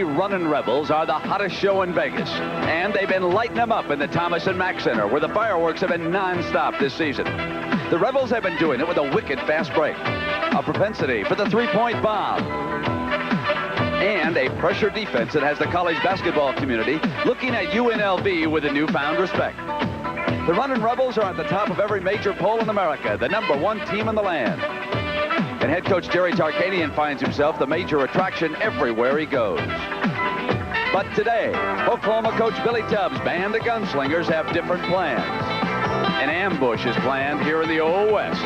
Runnin Rebels are the hottest show in Vegas, and they've been lighting them up in the Thomas and Mack Center, where the fireworks have been non-stop this season. The Rebels have been doing it with a wicked fast break, a propensity for the three-point bomb, and a pressure defense that has the college basketball community looking at UNLV with a newfound respect. The Runnin Rebels are at the top of every major poll in America, the #1 team in the land. And head coach Jerry Tarkanian finds himself the major attraction everywhere he goes. But today, Oklahoma coach Billy Tubbs' band of gunslingers have different plans. An ambush is planned here in the Old West.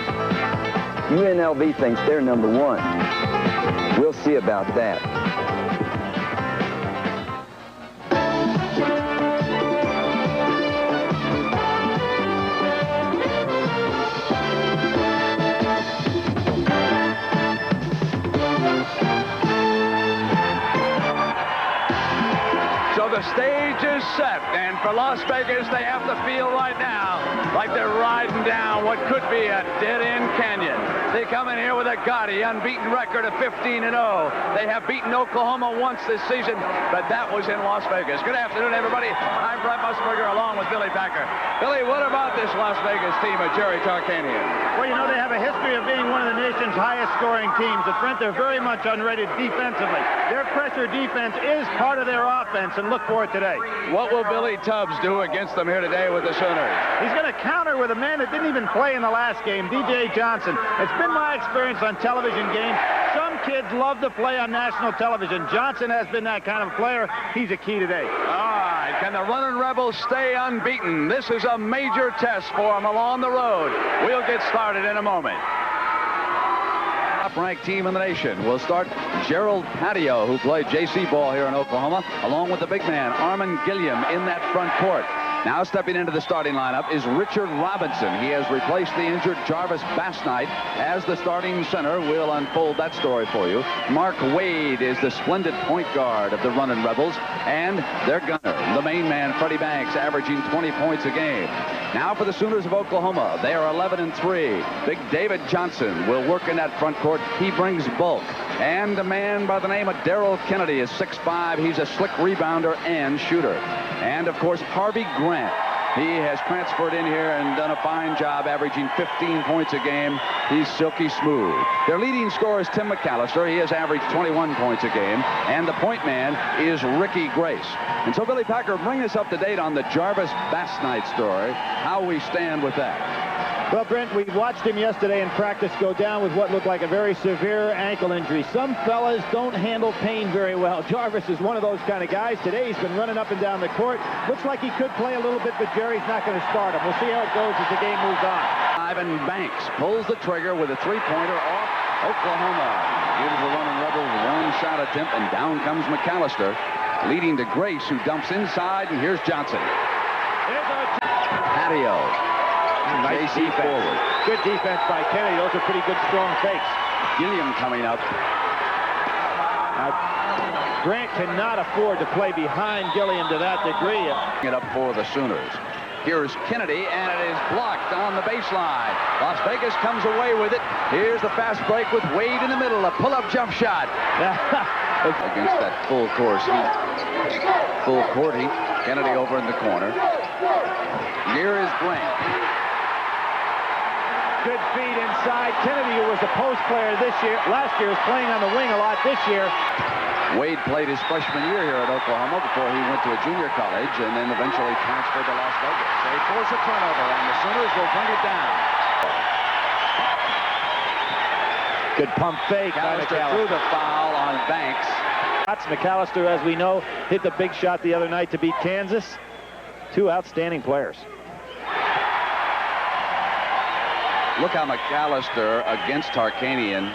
UNLV thinks they're #1. We'll see about that. So the stage is set, and for Las Vegas, they have to feel right now like they're riding down what could be a dead-end canyon. They come in here with a gaudy, unbeaten record of 15-0. They have beaten Oklahoma once this season, but that was in Las Vegas. Good afternoon, everybody. I'm Brett Musburger, along with Billy Packer. Billy, what about this Las Vegas team of Jerry Tarkanian? Well, you know, they have a history of being one of the nation's highest-scoring teams. At Brent, they're very much unrated defensively. Their pressure defense is part of their offense, and look for it today. What will Billy Tubbs do against them here today with the Sooners? He's going to counter with a man that didn't even play in the last game, DJ Johnson. It's been my experience on television games. Some kids love to play on national television. Johnson has been that kind of player. He's a key today. All right, can the Runnin Rebels stay unbeaten? This is a major test for them along the road. We'll get started in a moment. Top-ranked team in the nation will start Gerald Patio, who played JC ball here in Oklahoma, along with the big man, Armin Gilliam, in that front court. Now stepping into the starting lineup is Richard Robinson. He has replaced the injured Jarvis Bassnight as the starting center. We'll unfold that story for you. Mark Wade is the splendid point guard of the Runnin Rebels, and their gunner, the main man, Freddie Banks, averaging 20 points a game. Now for the Sooners of Oklahoma, they are 11-3. Big David Johnson will work in that front court. He brings bulk. And a man by the name of Darrell Kennedy is 6'5". He's a slick rebounder and shooter. And, of course, Harvey Grant. He has transferred in here and done a fine job, averaging 15 points a game. He's silky smooth. Their leading scorer is Tim McAllister. He has averaged 21 points a game. And the point man is Ricky Grace. And so, Billy Packer, bring us up to date on the Jarvis Bassnight story, how we stand with that. Well, Brent, we watched him yesterday in practice go down with what looked like a very severe ankle injury. Some fellas don't handle pain very well. Jarvis is one of those kind of guys. Today he's been running up and down the court. Looks like he could play a little bit, but Jerry's not going to start him. We'll see how it goes as the game moves on. Ivan Banks pulls the trigger with a three-pointer off Oklahoma. Gives the Runnin Rebels one shot attempt, and down comes McAllister, leading to Grace, who dumps inside, and here's Johnson. Patio. Nice JC forward. Good defense by Kennedy. Those are pretty good, strong fakes. Gilliam coming up. Now, Grant cannot afford to play behind Gilliam to that degree. It up for the Sooners. Here's Kennedy, and it is blocked on the baseline. Las Vegas comes away with it. Here's the fast break with Wade in the middle. A pull-up jump shot. Against that full court heat. Full court heat. Kennedy over in the corner. Here is Grant. Good feed inside. Kennedy, who was a post player last year, is playing on the wing a lot this year. Wade played his freshman year here at Oklahoma before he went to a junior college and then eventually transferred to Las Vegas. They force a turnover, and the Sooners will bring it down. Good pump fake. McAllister threw the foul on Banks. McAllister, as we know, hit the big shot the other night to beat Kansas. Two outstanding players. Look how McAllister against Tarkanian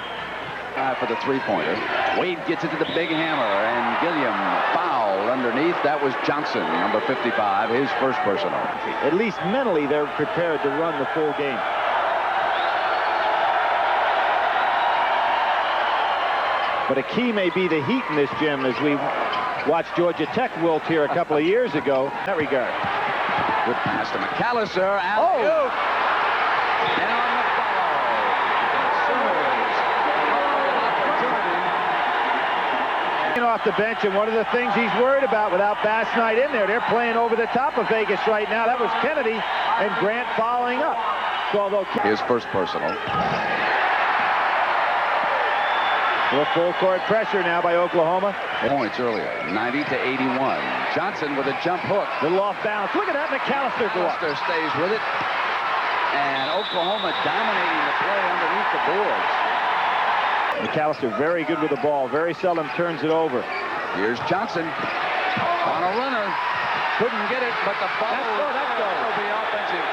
for the three-pointer. Wade gets it to the big hammer, and Gilliam fouled underneath. That was Johnson, number 55, his first personal. At least mentally, they're prepared to run the full game. But a key may be the heat in this gym, as we watched Georgia Tech wilt here a couple of years ago in that regard. Good pass to McAllister. Alley-oop. And on the follow, the Sooners have an opportunity. Off the bench, and one of the things he's worried about without Bass Knight in there, they're playing over the top of Vegas right now. That was Kennedy and Grant following up. So although his first personal. Full court pressure now by Oklahoma. Points earlier, 90-81. Johnson with a jump hook. Little off balance. Look at that McAllister go up. McAllister stays with it. And Oklahoma dominating the play underneath the boards. McAllister very good with the ball. Very seldom turns it over. Here's Johnson on a runner. Couldn't get it, but the follow will be offensive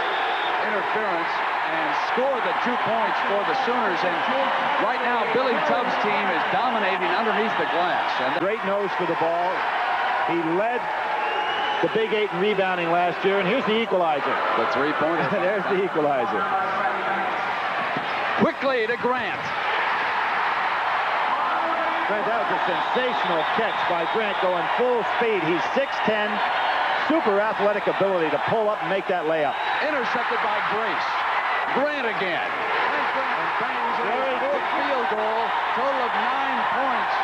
interference and score the 2 points for the Sooners. And right now, Billy Tubbs' team is dominating underneath the glass. And great nose for the ball. He led the Big Eight in rebounding last year, and here's the equalizer. The three-pointer. There's the equalizer. Quickly to Grant. Grant, that was a sensational catch by Grant going full speed. He's 6'10", super athletic ability to pull up and make that layup. Intercepted by Grace. Grant again. And bangs a very good field goal. Total of 9 points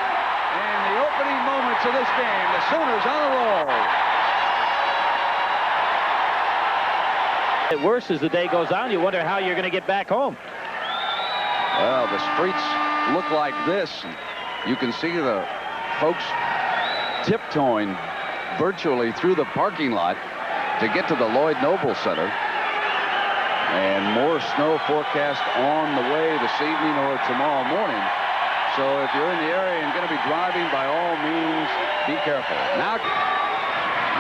in the opening moments of this game. The Sooners on a roll. Worse as the day goes on, you wonder how you're going to get back home. Well, the streets look like this. You can see the folks tiptoeing virtually through the parking lot to get to the Lloyd Noble Center. And more snow forecast on the way this evening or tomorrow morning. So if you're in the area and going to be driving, by all means, be careful. Now,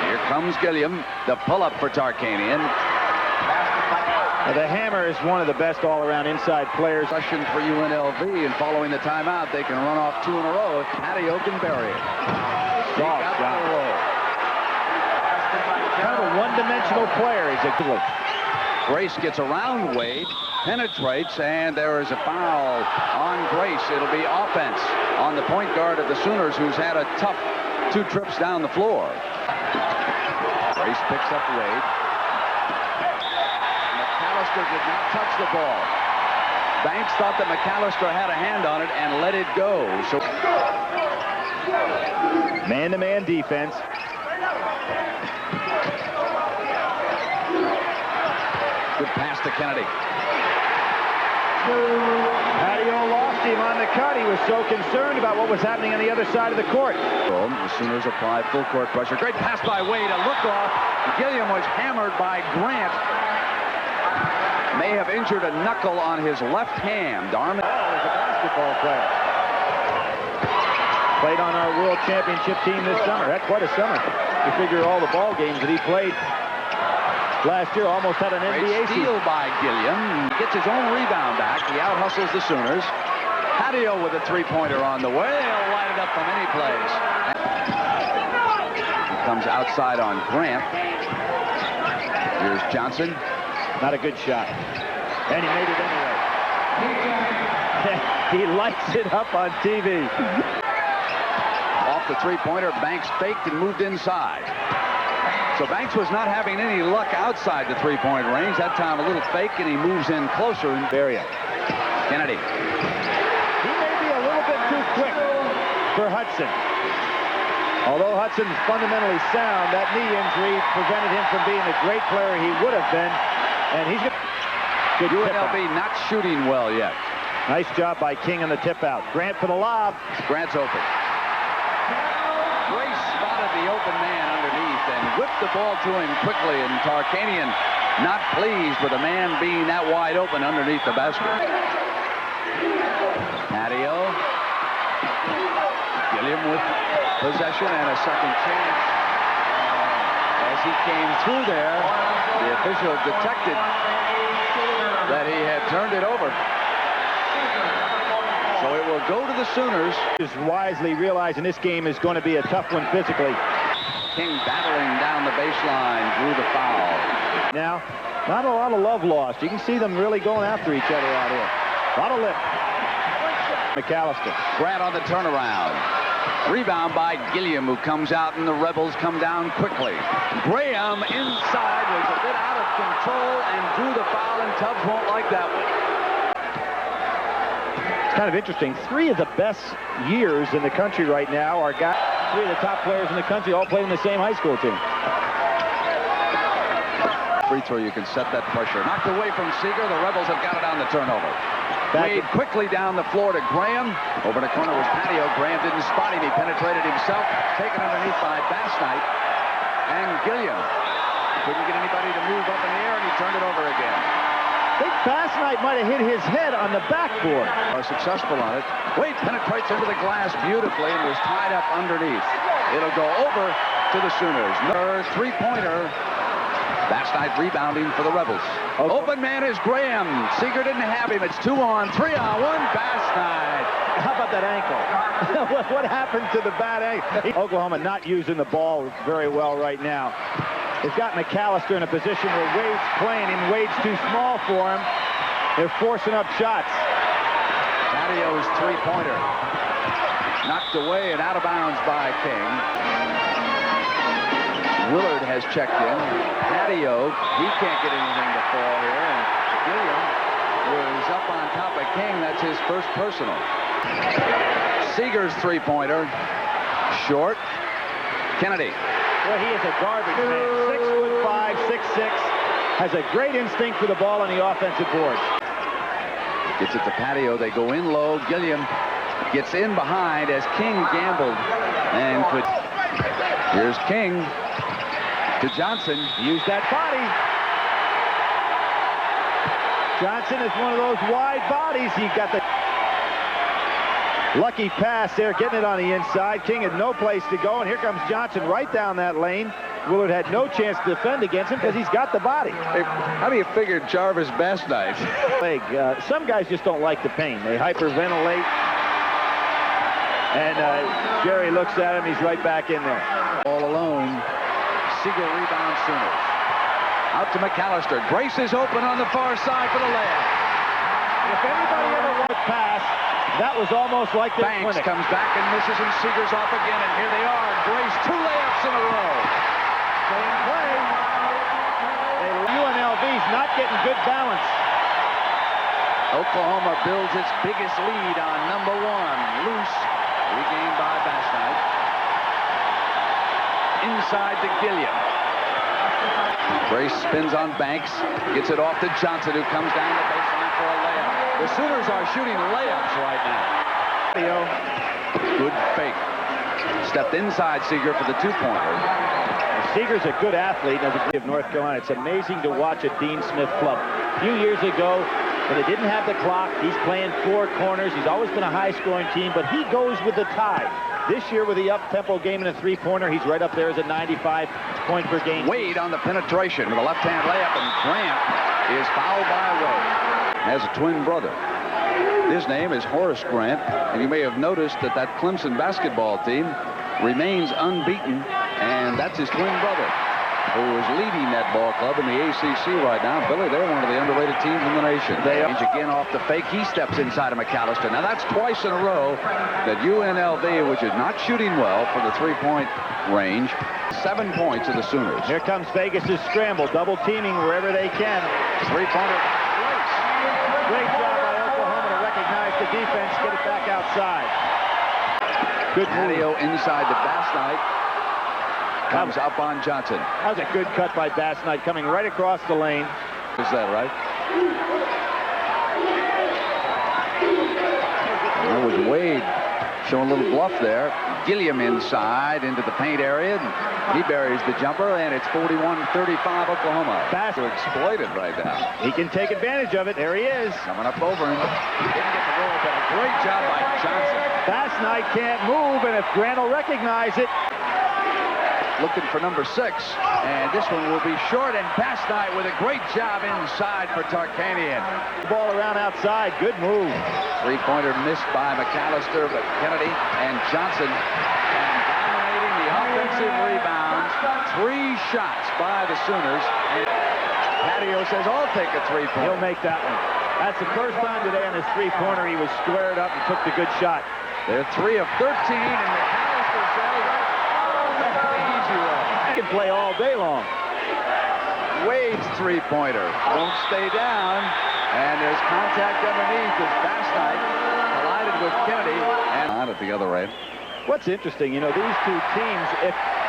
here comes Gilliam, the pull-up for Tarkanian. The Hammer is one of the best all-around inside players. Question for UNLV, and following the timeout, they can run off 2 in a row if Patio can bury it. Soft shot. Kind of a one-dimensional player. He's a Grace gets around Wade, penetrates, and there is a foul on Grace. It'll be offense on the point guard of the Sooners, who's had a tough 2 trips down the floor. Grace picks up Wade. McAllister did not touch the ball. Banks thought that McAllister had a hand on it and let it go. So man-to-man defense. Good pass to Kennedy. Patio lost him on the cut. He was so concerned about what was happening on the other side of the court. The Sooners apply full court pressure. Great pass by Wade. A look off. Gilliam was hammered by Grant. May have injured a knuckle on his left hand. Darman is a basketball player. Played on our world championship team this summer. That's quite a summer. You figure all the ball games that he played last year, almost had an NBA steal season. by Gilliam. He gets his own rebound back. He out-hustles the Sooners. Patio with a three-pointer on the way. He'll light it up from any place. He comes outside on Grant. Here's Johnson. Not a good shot. And he made it anyway. He lights it up on TV. Off the three-pointer, Banks faked and moved inside. So Banks was not having any luck outside the three-point range. That time a little fake, and he moves in closer in area. Kennedy. He may be a little bit too quick for Hudson. Although Hudson's fundamentally sound, that knee injury prevented him from being the great player he would have been. And he's good. UNLV not shooting well yet. Nice job by King on the tip out. Grant for the lob. Grant's open. Grace spotted the open man underneath and whipped the ball to him quickly, and Tarkanian not pleased with a man being that wide open underneath the basket. Patio. Gilliam with possession and a second chance. As he came through there, the official detected that he had turned it over. So it will go to the Sooners. Is wisely realizing this game is going to be a tough one physically. King battling down the baseline, drew the foul. Now, not a lot of love lost. You can see them really going after each other out here. A lot of lip. McAllister. Grant on the turnaround. Rebound by Gilliam, who comes out, and the Rebels come down quickly. Graham inside was a bit out of control and drew the foul, and Tubbs won't like that one. Kind of interesting. 3 of the best years in the country right now are 3 of the top players in the country all played in the same high school team. Free throw, you can set that pressure. Knocked away from Seeger. The Rebels have got it on the turnover. Wade quickly down the floor to Graham. Over the corner was Patio. Graham didn't spot him. He penetrated himself. Taken underneath by Bassnight. And Gilliam couldn't get anybody to move up in the air, and he turned it over again. I think Bassnight might have hit his head on the backboard. Are successful on it. Wade penetrates into the glass beautifully and was tied up underneath. It'll go over to the Sooners. Another three-pointer. Bassnight rebounding for the Rebels. Okay. Open man is Graham. Seeger didn't have him. It's 2-on, 3-on-1. Bassnight. How about that ankle? What happened to the bad ankle? Oklahoma not using the ball very well right now. They've got McAllister in a position where Wade's playing him. Wade's too small for him. They're forcing up shots. Patio's three-pointer. Knocked away and out of bounds by King. Willard has checked in. Patio, he can't get anything to fall here. And Gilliam was up on top of King. That's his first personal. Seeger's three-pointer. Short. Kennedy. Well, he is a garbage man. 6'5", 6'6". Has a great instinct for the ball on the offensive boards. Gets it to Patio. They go in low. Gilliam gets in behind as King gambled and could. Here's King. To Johnson. Use that body. Johnson is one of those wide bodies. He got the lucky pass there, getting it on the inside. King had no place to go, and here comes Johnson right down that lane. Willard had no chance to defend against him because he's got the body. Hey, how do you figure Jarvis Bassnight? Some guys just don't like the pain. They hyperventilate. And Jerry looks at him. He's right back in there. All alone. Seeger rebounds Sooners. Out to McAllister. Grace is open on the far side for the layup. If anybody ever wants to pass, that was almost like this Banks clinic. comes back and misses, and Seeger's off again, and here they are. Grace, 2 layups in a row. Same play. UNLV's not getting good balance. Oklahoma builds its biggest lead on number 1. Loose. Regained by Bassnight. Inside to Gilliam. Grace spins on Banks. Gets it off to Johnson, who comes down the baseline for a layup. The Sooners are shooting layups right now. Good fake. Stepped inside Seeger for the 2-pointer. Seeger's a good athlete as a of North Carolina. It's amazing to watch a Dean Smith club. A few years ago, when they didn't have the clock, he's playing 4 corners. He's always been a high-scoring team, but he goes with the tide. This year with the up-tempo game and a 3-pointer, he's right up there as a 95-point-per-game. Wade on the penetration with a left-hand layup, and Grant is fouled by Wade. Has a twin brother. His name is Horace Grant, and you may have noticed that that Clemson basketball team remains unbeaten, and that's his twin brother, who is leading that ball club in the ACC right now. Billy, they're one of the underrated teams in the nation. They are. Again off the fake. He steps inside of McAllister. Now, that's twice in a row that UNLV, which is not shooting well for the 3-point range, 7 points to the Sooners. Here comes Vegas' scramble, double teaming wherever they can. 3-pointer. Great job by Oklahoma to recognize the defense, get it back outside. Good Patio inside to Bassnight. Comes up on Johnson. That was a good cut by Bassnight, coming right across the lane. Is that right? That was Wade showing a little bluff there. Gilliam inside into the paint area. He buries the jumper, and it's 41-35 Oklahoma. Bassnight exploited right now. He can take advantage of it. There he is. Coming up over him. He didn't get the roll, but a great job by Johnson. Bassnight can't move, and if Grant will recognize it. Looking for number 6, and this one will be short, and Bassnight with a great job inside for Tarkanian. Ball around outside, good move. 3-pointer missed by McAllister, but Kennedy and Johnson dominating the offensive rebounds. 3 shots by the Sooners, and Patio says, I'll take a 3-pointer. He'll make that one. That's the first time today on his 3-pointer he was squared up and took the good shot. They're 3 of 13, and McAllister says, he can play all day long. Wade's 3-pointer won't stay down, and there's contact underneath as Bassnight collided with Kennedy and on at the other end. What's interesting, you know, these two teams,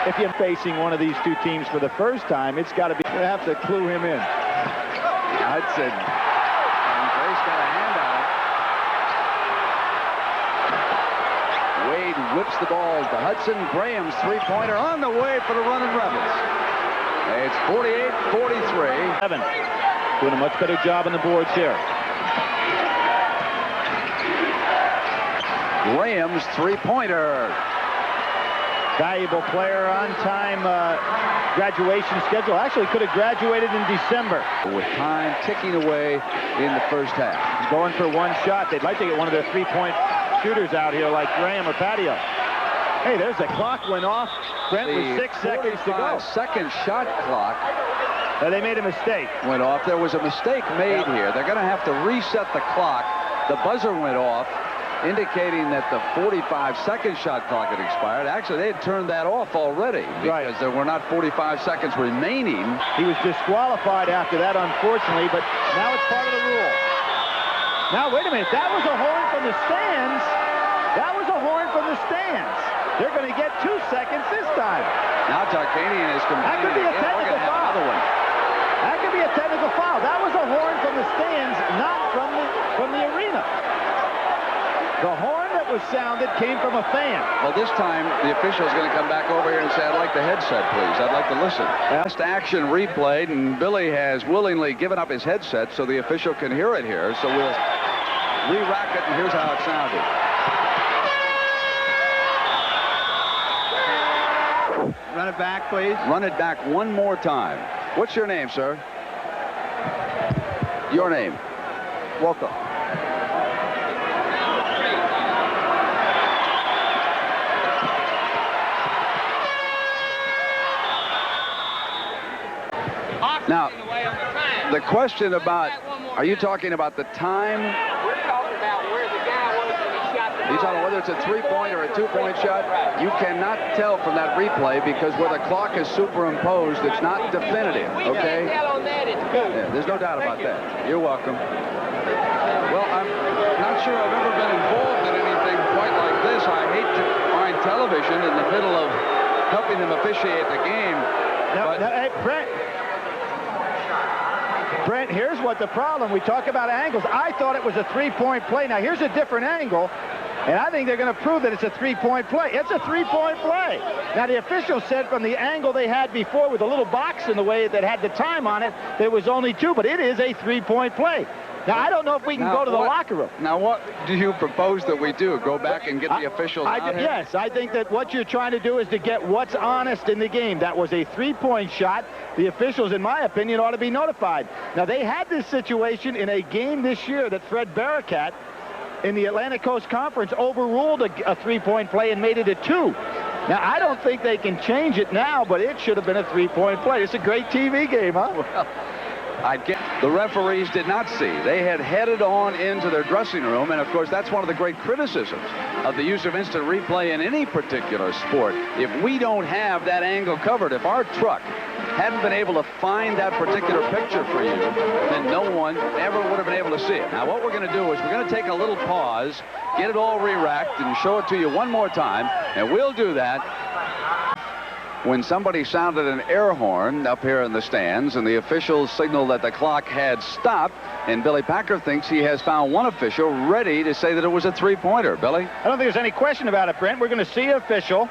if you're facing one of these two teams for the first time, it's got to be, you have to clue him in. Hudson. And Grace got a hand on it. Wade whips the ball to Hudson. Graham's three-pointer on the way for the Runnin Rebels. It's 48-43. Evan doing a much better job on the boards here. Graham's three-pointer. Valuable player, on-time graduation schedule. Actually could have graduated in December. With time ticking away in the first half. Going for one shot. They'd like to get one of their three-point shooters out here like Graham or Patio. Hey, there's the clock went off. Brent with 6 seconds to go. Second shot clock. They made a mistake. Went off. There was a mistake made here. They're going to have to reset the clock. The buzzer went off, indicating that the 45-second shot clock had expired. Actually, they had turned that off already because there were not 45 seconds remaining. He was disqualified after that, unfortunately, but now it's part of the rule. Now, wait a minute. That was a horn from the stands. That was a horn from the stands. They're going to get 2 seconds this time. Now Tarkanian is complaining. That could be a technical foul. That could be a technical foul. That was a horn from the stands, not from the arena. The horn that was sounded came from a fan. Well, this time the official is going to come back over here and say, "I'd like the headset, please. I'd like to listen." Last action replayed, and Billy has willingly given up his headset so the official can hear it here. So we'll re-rack it, and here's how it sounded. Run it back, please. Run it back one more time. What's your name, sir? Your name? Welcome. Now, the question about, are you talking about the time? We're talking about where the guy was when he shot the ball. You're talking whether it's a three-point or a two-point shot? You cannot tell from that replay because where the clock is superimposed, it's not definitive, okay? We can tell on that it's good. Yeah, there's no doubt about that. You're welcome. Well, I'm not sure I've ever been involved in anything quite like this. I hate to find television in the middle of helping them officiate the game. Hey, Brent, here's what the problem. We talk about angles. I thought it was a three-point play. Now, here's a different angle, and I think they're going to prove that it's a three-point play. It's a three-point play. Now, the official said from the angle they had before with a little box in the way that had the time on it, there was only 2, but it is a three-point play. Now, I don't know if we can go to the locker room. Now, what do you propose that we do? Go back and get the officials out here? Yes, I think that what you're trying to do is to get what's honest in the game. That was a three-point shot. The officials, in my opinion, ought to be notified. Now, they had this situation in a game this year that Fred Barakat in the Atlantic Coast Conference overruled a three-point play and made it a 2. Now, I don't think they can change it now, but it should have been a three-point play. It's a great TV game, huh? Well, I get the referees did not see. They had headed on into their dressing room, and of course that's one of the great criticisms of the use of instant replay in any particular sport. If we don't have that angle covered, if our truck hadn't been able to find that particular picture for you, then no one ever would have been able to see it. Now what we're going to do is we're going to take a little pause, get it all re-racked, and show it to you one more time, and we'll do that when somebody sounded an air horn up here in the stands and the officials signaled that the clock had stopped, and Billy Packer thinks he has found one official ready to say that it was a three-pointer. Billy? I don't think there's any question about it, Brent. We're going to see an official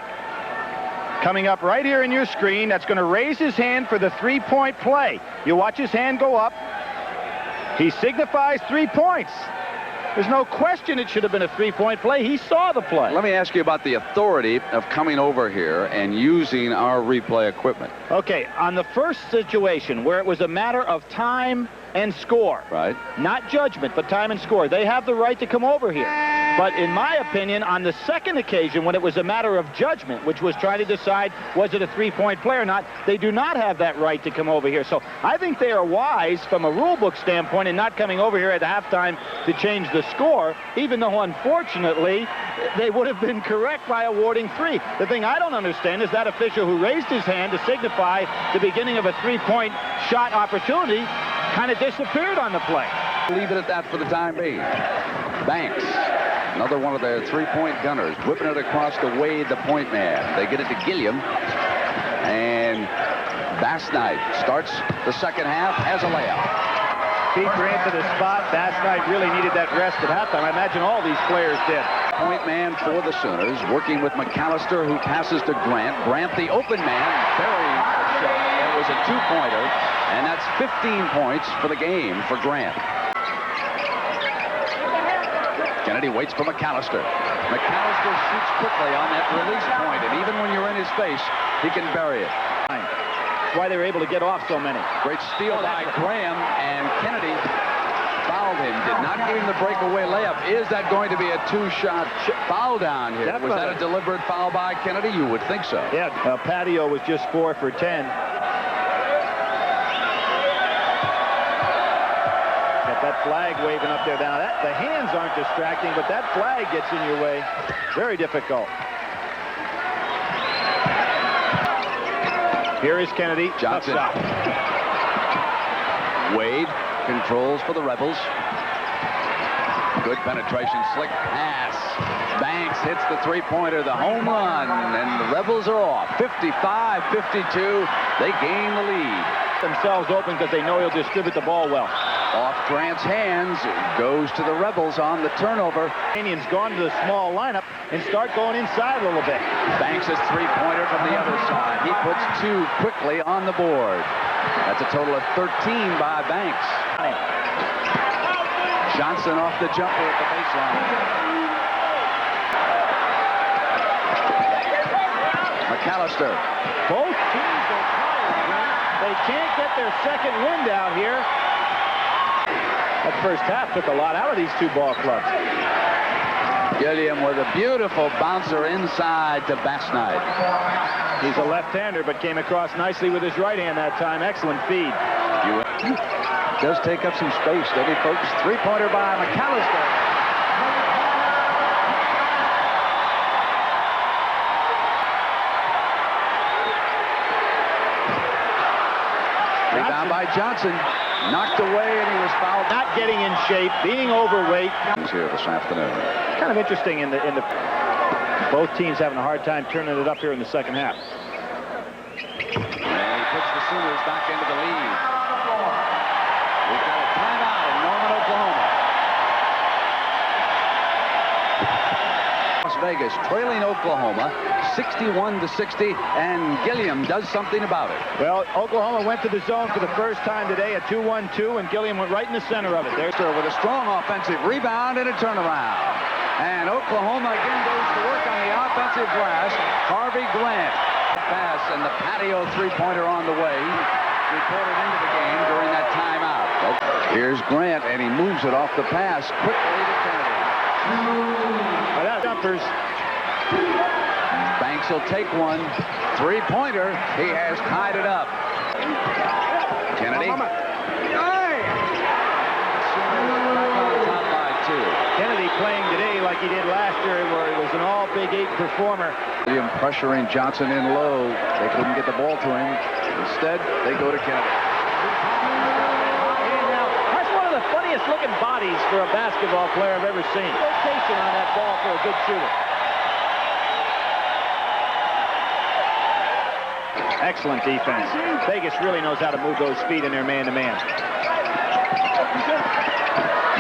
coming up right here in your screen that's going to raise his hand for the three-point play. You watch his hand go up. He signifies 3 points. There's no question it should have been a three-point play. He saw the play. Let me ask you about the authority of coming over here and using our replay equipment. Okay, on the first situation where it was a matter of time and score. Right. Not judgment, but time and score. They have the right to come over here. But in my opinion, on the second occasion, when it was a matter of judgment, which was trying to decide was it a three-point play or not, they do not have that right to come over here. So I think they are wise from a rule book standpoint in not coming over here at halftime to change the score, even though, unfortunately, they would have been correct by awarding 3. The thing I don't understand is that official who raised his hand to signify the beginning of a three-point shot opportunity kind of disappeared on the play. Leave it at that for the time being. Banks Another one of their three-point gunners, whipping it across to Wade, the point man. They get it to Gilliam. And Bass Knight starts the second half, has a layup. Beat Grant to the spot. Bass Knight really needed that rest at halftime. I imagine all these players did. Point man for the Sooners, working with McAllister, who passes to Grant. Grant, the open man, very shot. It was a two-pointer, and that's 15 points for the game for Grant. Kennedy waits for McAllister. McAllister shoots quickly on that release point, and even when you're in his face, he can bury it. That's why they were able to get off so many. Great steal by Graham, and Kennedy fouled him. Did not give him the breakaway layup. Is that going to be a two-shot foul down here? Definitely. Was that a deliberate foul by Kennedy? You would think so. Yeah, Patio was just 4 for 10. Got that flag waving up there. Now, the hands aren't distracting, but that flag gets in your way. Very difficult. Here is Kennedy. Johnson. Wade controls for the Rebels. Good penetration, slick pass. Banks hits the three-pointer, the home run, and the Rebels are off. 55-52. They gain the lead. Themselves open because they know he'll distribute the ball well. Off Grant's hands, goes to the Rebels on the turnover. Canion's gone to the small lineup and start going inside a little bit. Banks' three-pointer from the other side. He puts 2 quickly on the board. That's a total of 13 by Banks. Johnson off the jumper at the baseline. McAllister. Both teams are tired. They can't get their second wind out here. That first half took a lot out of these two ball clubs. Gilliam with a beautiful bouncer inside to Bass Knight. He's a left-hander, but came across nicely with his right hand that time. Excellent feed. Does take up some space, doesn't he, folks? Three-pointer by McAllister. Rebound by Johnson. Knocked away, and he was fouled. Not getting in shape, being overweight. He's here this afternoon. Kind of interesting in the both teams having a hard time turning it up here in the second half. And he puts the Sooners back into the lead. We've got a timeout in Norman, Oklahoma. Las Vegas trailing Oklahoma 61-60, and Gilliam does something about it. Well, Oklahoma went to the zone for the first time today, a 2-1-2, and Gilliam went right in the center of it. There's with a strong offensive rebound and a turnaround. And Oklahoma again goes to work on the offensive glass. Harvey Grant. Pass and the Patio three-pointer on the way. Reported into the game during that timeout. Here's Grant, and he moves it off the pass quickly to Kennedy. Jumpers. Banks will take one. Three-pointer. He has tied it up. Kennedy. Kennedy playing today like he did last year, where he was an all Big 8 performer. William pressuring Johnson in low. They couldn't get the ball to him. Instead, they go to Kennedy. Now, that's one of the funniest looking bodies for a basketball player I've ever seen. Rotation on that ball for a good shooter. Excellent defense. Vegas really knows how to move those feet in their man-to-man.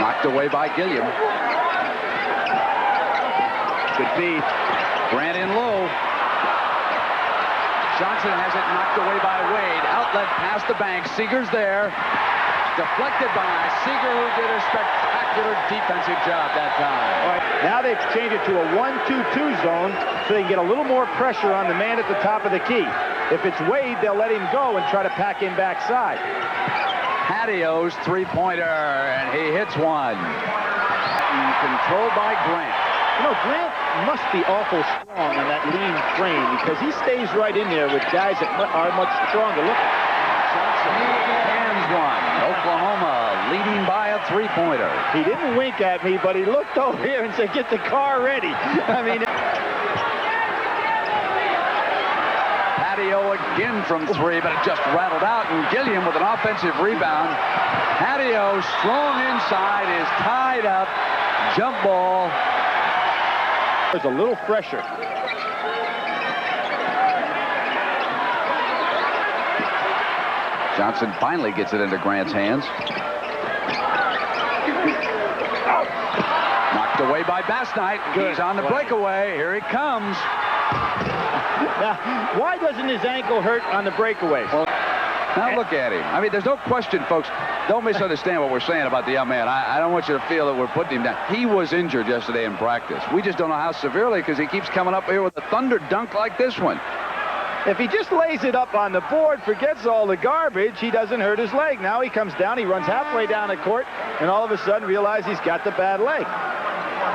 Knocked away by Gilliam. Good feed. Grant in low. Johnson has it knocked away by Wade. Outlet past the bank. Seeger's there. Deflected by Seeger, who did a spectacular defensive job that time. All right, now they've changed it to a 1-2-2 zone so they can get a little more pressure on the man at the top of the key. If it's Wade, they'll let him go and try to pack him backside. Patio's three-pointer, and he hits one. Controlled by Grant. You know, Grant must be awful strong on that lean frame because he stays right in there with guys that are much stronger. Look. Johnson hands one. Oklahoma leading by a three-pointer. He didn't wink at me, but he looked over here and said, "Get the car ready." I mean... Patio again from three, but it just rattled out, and Gilliam with an offensive rebound. Patio strong inside, is tied up. Jump ball, There's a little fresher. Johnson finally gets it into Grant's hands. Knocked away by Bastnight. He's on the breakaway. Here he comes. Now, why doesn't his ankle hurt on the breakaway? Well, now look at him. I mean, there's no question, folks. Don't misunderstand what we're saying about the young man. I don't want you to feel that we're putting him down. He was injured yesterday in practice. We just don't know how severely because he keeps coming up here with a thunder dunk like this one. If he just lays it up on the board, forgets all the garbage, he doesn't hurt his leg. Now he comes down, he runs halfway down the court, and all of a sudden realizes he's got the bad leg.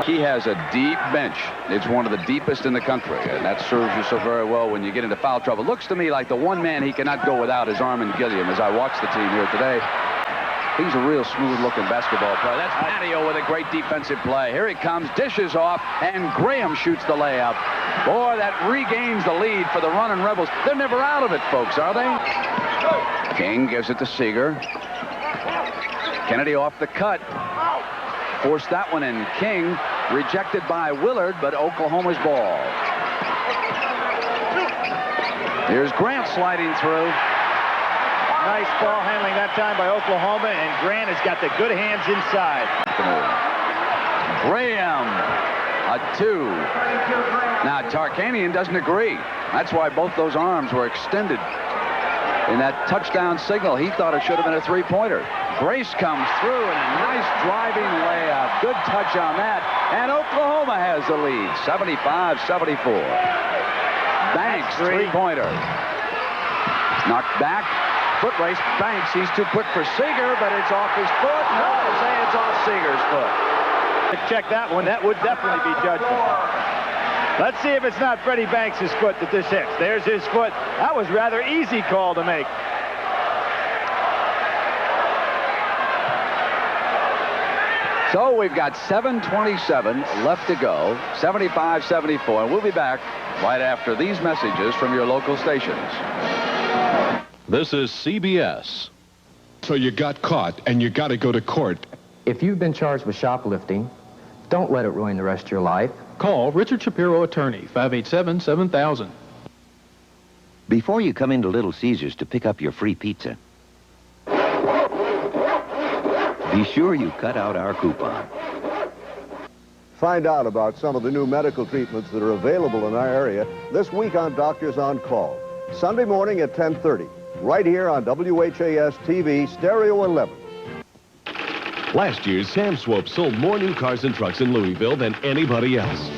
He has a deep bench. It's one of the deepest in the country, and that serves you so very well when you get into foul trouble. Looks to me like the one man he cannot go without is Armin Gilliam as I watch the team here today. He's a real smooth-looking basketball player. That's Patio with a great defensive play. Here he comes, dishes off, and Graham shoots the layup. Boy, that regains the lead for the Runnin Rebels. They're never out of it, folks, are they? King gives it to Seeger. Kennedy off the cut. Forced that one in. King rejected by Willard, but Oklahoma's ball. Here's Grant sliding through. Nice ball handling that time by Oklahoma, and Grant has got the good hands inside. Graham, a 2. Now, Tarkanian doesn't agree. That's why both those arms were extended in that touchdown signal. He thought it should have been a 3-pointer. Grace comes through, and a nice driving layup. Good touch on that, and Oklahoma has the lead, 75-74. Banks, 3-pointer. Knocked back. Foot race. Banks, he's too quick for Seeger, but it's off his foot. No, say it's off Seeger's foot. Check that one. That would definitely be judgment. Let's see if it's not Freddie Banks' foot that this hits. There's his foot. That was rather easy call to make. So we've got 7:27 left to go, 75-74, and we'll be back right after these messages from your local stations. This is CBS. So you got caught, and you got to go to court. If you've been charged with shoplifting, don't let it ruin the rest of your life. Call Richard Shapiro, attorney, 587-7000. Before you come into Little Caesars to pick up your free pizza, be sure you cut out our coupon. Find out about some of the new medical treatments that are available in our area this week on Doctors on Call. Sunday morning at 10:30, right here on WHAS TV, Stereo 11. Last year, Sam Swope sold more new cars and trucks in Louisville than anybody else.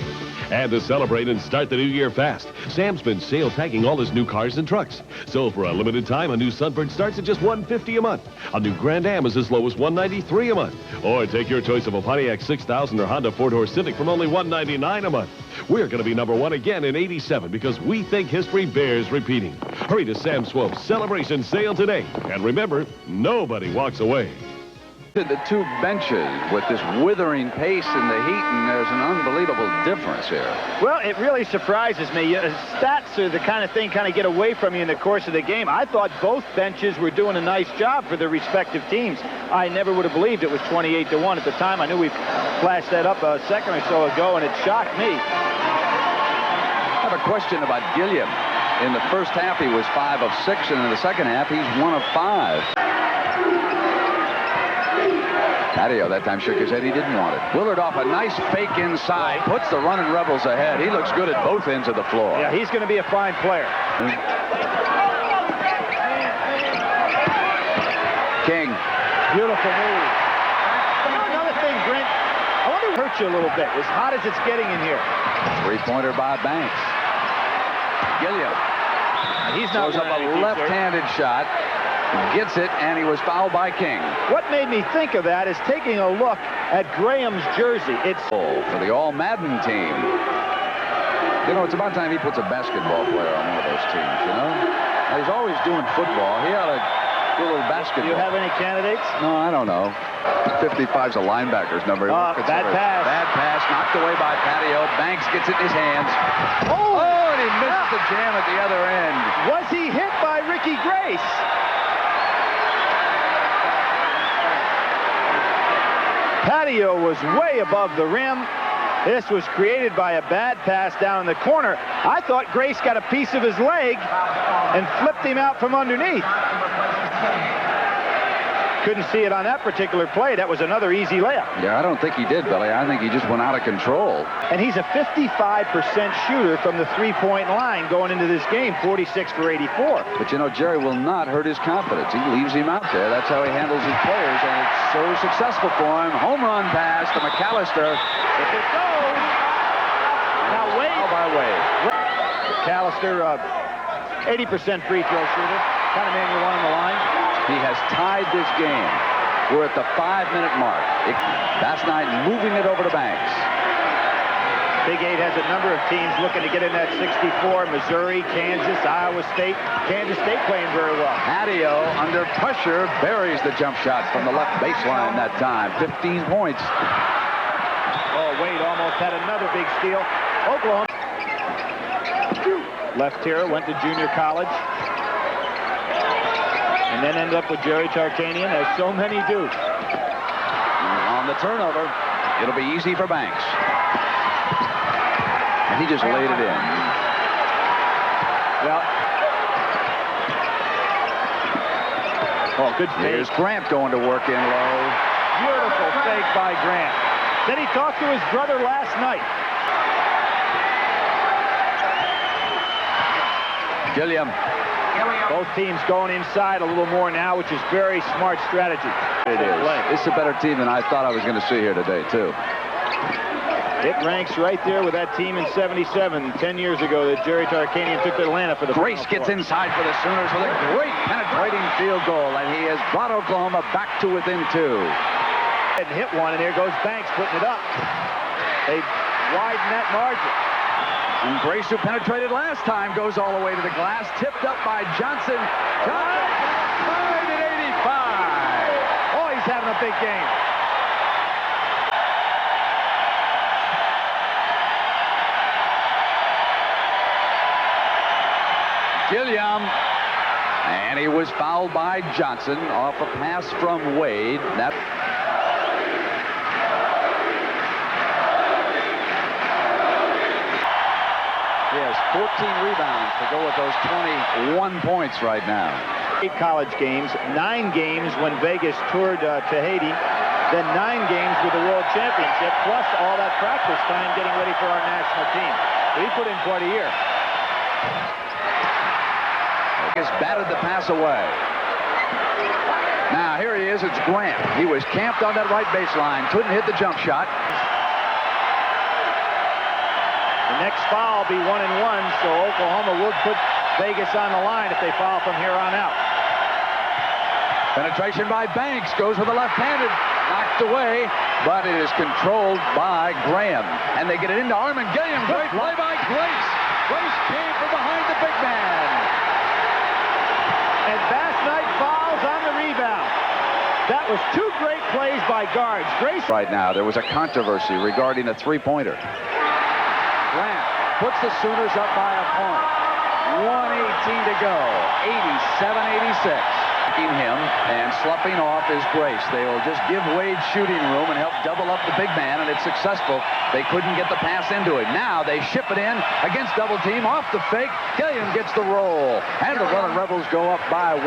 And to celebrate and start the new year fast, Sam's been sale tagging all his new cars and trucks. So for a limited time, a new Sunbird starts at just $150 a month. A new Grand Am is as low as $193 a month. Or take your choice of a Pontiac 6000 or Honda 4-door Civic from only $199 a month. We're going to be #1 again in '87 because we think history bears repeating. Hurry to Sam Swope's Celebration Sale today. And remember, nobody walks away. The two benches with this withering pace in the heat, and there's an unbelievable difference here. Well, it really surprises me. Stats are the kind of thing kind of get away from you in the course of the game. I thought both benches were doing a nice job for their respective teams. I never would have believed it was 28-1 at the time. I knew we flashed that up a second or so ago, and it shocked me. I have a question about Gilliam. In the first half, he was 5 of 6, and in the second half, he's 1 of 5. Patio that time shook his head. He didn't want it. Willard off a nice fake inside. Puts the Runnin Rebels ahead. He looks good at both ends of the floor. Yeah, he's going to be a fine player. King. Beautiful move. Another thing, Brent, I wonder if it hurts you a little bit, as hot as it's getting in here. 3-pointer by Banks. Gilliam. He's not throws up a left-handed shot. Gets it, and he was fouled by King. What made me think of that is taking a look at Graham's jersey. It's for the All-Madden team. You know, it's about time he puts a basketball player on one of those teams, you know? Now, he's always doing football. He ought to do a little basketball. Do you have any candidates? No, I don't know. 55's a linebacker's number. Bad pass. Bad pass, knocked away by Patio. Banks gets it in his hands. Oh, and he missed the jam at the other end. Was he hit by Ricky Grace? Patio was way above the rim. This was created by a bad pass down in the corner. I thought Grace got a piece of his leg and flipped him out from underneath. Couldn't see it on that particular play. That was another easy layup. Yeah, I don't think he did, Billy. I think he just went out of control. And he's a 55% shooter from the three-point line going into this game, 46 for 84. But, you know, Jerry will not hurt his confidence. He leaves him out there. That's how he handles his players, and it's so successful for him. Home run pass to McAllister. If it goes, now Wade. Foul by Wade. McAllister, 80% free throw shooter. Kind of man you want on the line. He has tied this game. We're at the 5-minute mark. Last night moving it over to Banks. Big 8 has a number of teams looking to get in that 64. Missouri, Kansas, Iowa State. Kansas State playing very well. Patio under pressure buries the jump shot from the left baseline that time. 15 points. Oh, Wade almost had another big steal. Oklahoma. Left here, went to junior college. And then ended up with Jerry Tarkanian, as so many do. On the turnover, it'll be easy for Banks. And he just laid it in. Well, oh, good fake. Here's Grant going to work in low. Beautiful fake by Grant. Then he talked to his brother last night. Gilliam. Both teams going inside a little more now, which is very smart strategy. It is. It's a better team than I thought I was going to see here today, too. It ranks right there with that team in 77, 10 years ago, that Jerry Tarkanian took to Atlanta for the Grace gets inside for the Sooners with a great penetrating field goal, and he has brought Oklahoma back to within 2. And hit one, and there goes Banks putting it up. They widen that margin. And Grace, who penetrated last time, goes all the way to the glass. Tipped up by Johnson. Johnson tied at 85. Oh, he's having a big game. Gilliam. And he was fouled by Johnson off a pass from Wade. That He has 14 rebounds to go with those 21 points right now. 8 college games, 9 games when Vegas toured to Haiti, then 9 games with the World Championship, plus all that practice time getting ready for our national team. So he put in quite a year. Vegas batted the pass away. Now here he is, it's Grant. He was camped on that right baseline, couldn't hit the jump shot. The next foul will be 1-1, so Oklahoma would put Vegas on the line if they foul from here on out. Penetration by Banks, goes with the left-handed, knocked away, but it is controlled by Graham. And they get it into Armin Gilliam. Great play by Grace. Grace came from behind the big man. And Bass Knight fouls on the rebound. That was 2 great plays by guards. Grace. Right now, there was a controversy regarding a three-pointer. Grant puts the Sooners up by a point. 1:18 to go. 87-86. Him and sloughing off is Grace. They will just give Wade shooting room and help double up the big man, and it's successful. They couldn't get the pass into him. Now they ship it in against double team off the fake. Gilliam gets the roll, and the Runnin Rebels go up by 1.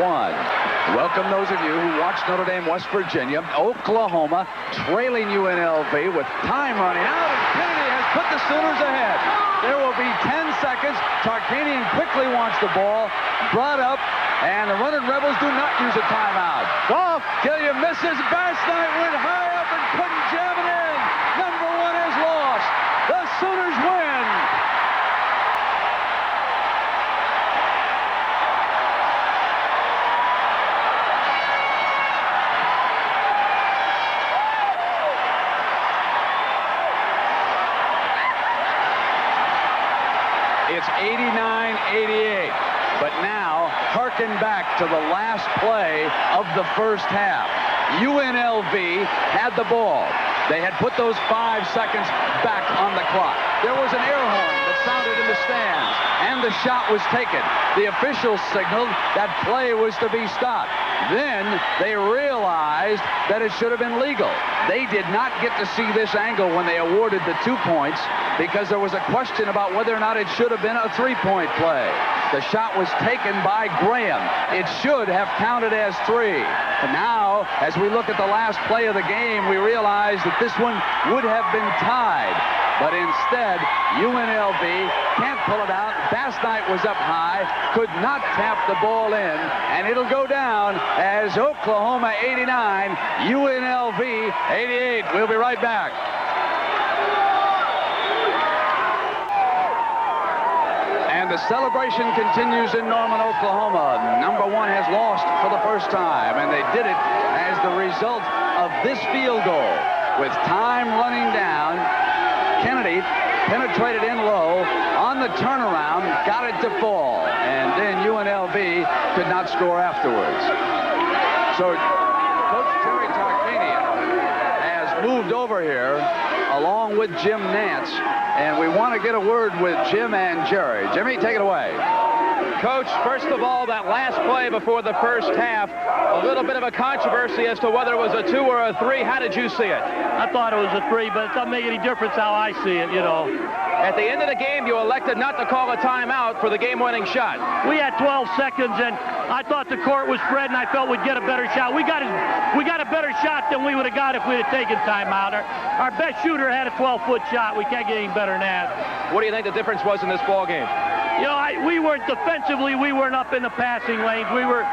Welcome those of you who watched Notre Dame, West Virginia. Oklahoma trailing UNLV with time running out, and Kennedy has put the Sooners ahead. There will be 10 seconds. Tarkanian quickly wants the ball, brought up, and the Runnin Rebels do not use a timeout. Off. Gilliam misses. Bass Knight went high up and couldn't jam it in. Number 1 is lost. The Sooners win. It's 89-88. But now, harken back to the last play of the first half. UNLV had the ball. They had put those 5 seconds back on the clock. There was an air horn that sounded in the stands, and the shot was taken. The officials signaled that play was to be stopped. Then they realized that it should have been legal. They did not get to see this angle when they awarded the 2 points because there was a question about whether or not it should have been a 3-point play. The shot was taken by Graham. It should have counted as 3. And now, as we look at the last play of the game, we realize that this one would have been tied. But instead, UNLV can't pull it out. Bass Knight was up high, could not tap the ball in, and it'll go down as Oklahoma 89, UNLV 88. We'll be right back. And the celebration continues in Norman, Oklahoma. Number 1 has lost for the first time, and they did it as the result of this field goal. With time running down, Kennedy penetrated in low on the turnaround, got it to fall, and then UNLV could not score afterwards. So Coach Terry Tarkanian has moved over here along with Jim Nance, and we want to get a word with Jim and Jerry. Jimmy, take it away. Coach, first of all, that last play before the first half, a little bit of a controversy as to whether it was a 2 or a 3. How did you see it? I thought it was a 3, but it doesn't make any difference how I see it, you know. At the end of the game, you elected not to call a timeout for the game-winning shot. We had 12 seconds, and I thought the court was spread, and I felt we'd get a better shot. We got a better shot than we would have got if we'd have taken timeout. Our best shooter had a 12-foot shot. We can't get any better than that. What do you think the difference was in this ball game? You know, we weren't defensively. We weren't up in the passing lanes. We were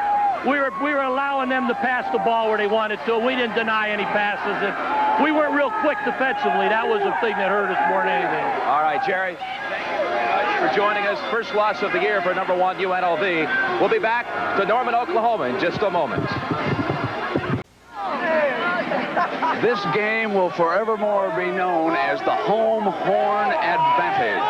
allowing them to pass the ball where they wanted to. We didn't deny any passes. And we weren't real quick defensively. That was the thing that hurt us more than anything. All right, Jerry. Thank you very much for joining us. First loss of the year for number 1 UNLV. We'll be back to Norman, Oklahoma in just a moment. This game will forevermore be known as the home horn advantage.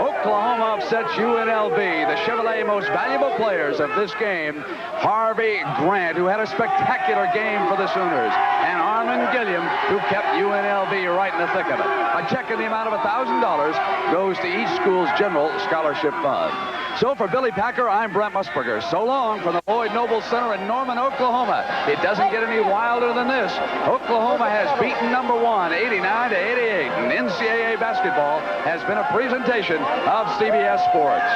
Oklahoma upsets UNLV. The Chevrolet most valuable players of this game, Harvey Grant, who had a spectacular game for the Sooners, and Armin Gilliam, who kept UNLV right in the thick of it. A check in the amount of $1,000 goes to each school's general scholarship fund. So for Billy Packer, I'm Brent Musburger. So long from the Lloyd Noble Center in Norman, Oklahoma. It doesn't get any wilder than this. Oklahoma has beaten number 1, 89-88. And NCAA basketball has been a presentation of CBS Sports.